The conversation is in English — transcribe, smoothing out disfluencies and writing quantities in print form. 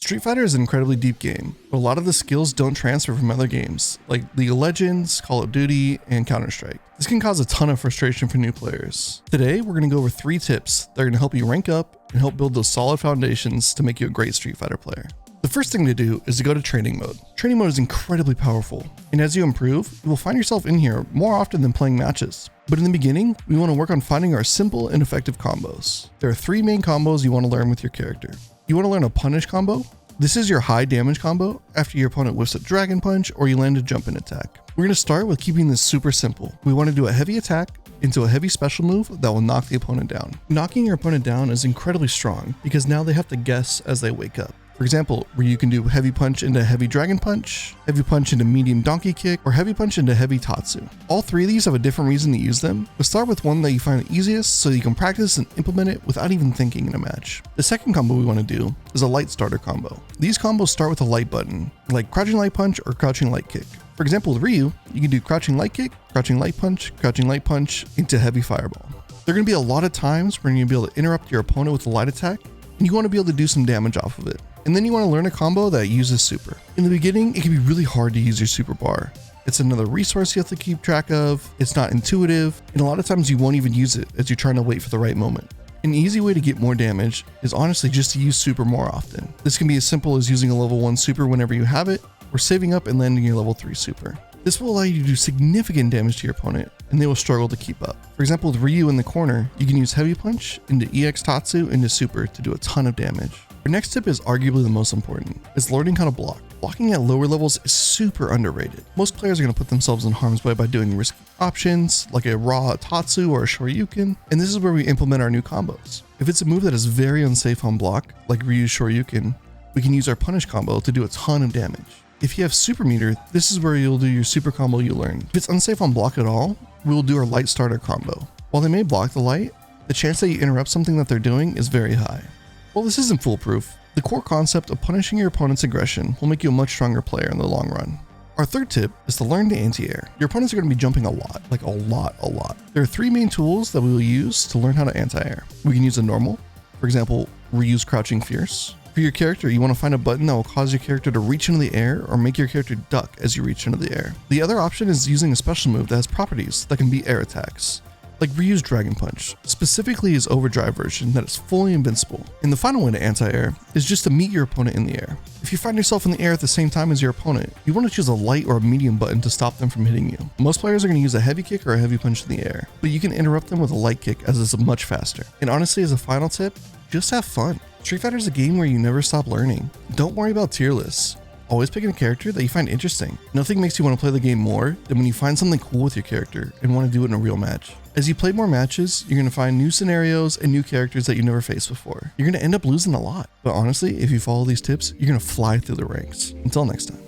Street Fighter is an incredibly deep game, but a lot of the skills don't transfer from other games, like League of Legends, Call of Duty, and Counter-Strike. This can cause a ton of frustration for new players. Today, we're going to go over 3 tips that are going to help you rank up and help build those solid foundations to make you a great Street Fighter player. The first thing to do is to go to training mode. Training mode is incredibly powerful, and as you improve, you will find yourself in here more often than playing matches. But in the beginning, we want to work on finding our simple and effective combos. There are 3 main combos you want to learn with your character. You want to learn a punish combo. This is your high damage combo after your opponent whiffs a dragon punch or you land a jump in attack. We're going to start with keeping this super simple. We want to do a heavy attack into a heavy special move that will knock the opponent down. Knocking your opponent down is incredibly strong because now they have to guess as they wake up. For example, where you can do heavy punch into heavy dragon punch, heavy punch into medium donkey kick, or heavy punch into heavy tatsu. All 3 of these have a different reason to use them, but start with one that you find the easiest so you can practice and implement it without even thinking in a match. The second combo we want to do is a light starter combo. These combos start with a light button, like crouching light punch or crouching light kick. For example, with Ryu, you can do crouching light kick, crouching light punch into heavy fireball. There are going to be a lot of times where you're going to be able to interrupt your opponent with a light attack, and you want to be able to do some damage off of it. And then you want to learn a combo that uses super. In the beginning, it can be really hard to use your super bar. It's another resource you have to keep track of, it's not intuitive, and a lot of times you won't even use it as you're trying to wait for the right moment. An easy way to get more damage is honestly just to use super more often. This can be as simple as using a level 1 super whenever you have it, or saving up and landing your level 3 super. This will allow you to do significant damage to your opponent, and they will struggle to keep up. For example, with Ryu in the corner, you can use heavy punch into EX Tatsu into super to do a ton of damage. Our next tip is arguably the most important, is learning how to block. Blocking at lower levels is super underrated. Most players are going to put themselves in harm's way by doing risky options, like a raw Tatsu or a Shoryuken, and this is where we implement our new combos. If it's a move that is very unsafe on block, like Ryu's Shoryuken, we can use our punish combo to do a ton of damage. If you have super meter, this is where you'll do your super combo you learned. If it's unsafe on block at all, we will do our light starter combo. While they may block the light, the chance that you interrupt something that they're doing is very high. While this isn't foolproof, the core concept of punishing your opponent's aggression will make you a much stronger player in the long run. Our third tip is to learn the anti-air. Your opponents are going to be jumping a lot, like a lot. There are 3 main tools that we will use to learn how to anti-air. We can use a normal, for example, Ryu's crouching fierce. For your character, you want to find a button that will cause your character to reach into the air or make your character duck as you reach into the air. The other option is using a special move that has properties that can be air attacks, like Ryu's Dragon Punch, specifically his overdrive version that is fully invincible. And the final way to anti-air is just to meet your opponent in the air. If you find yourself in the air at the same time as your opponent, you want to choose a light or a medium button to stop them from hitting you. Most players are going to use a heavy kick or a heavy punch in the air, but you can interrupt them with a light kick as it's much faster. And honestly, as a final tip, just have fun. Street Fighter is a game where you never stop learning. Don't worry about tier lists. Always pick a character that you find interesting. Nothing makes you want to play the game more than when you find something cool with your character and want to do it in a real match. As you play more matches, you're going to find new scenarios and new characters that you never faced before. You're going to end up losing a lot. But honestly, if you follow these tips, you're going to fly through the ranks. Until next time.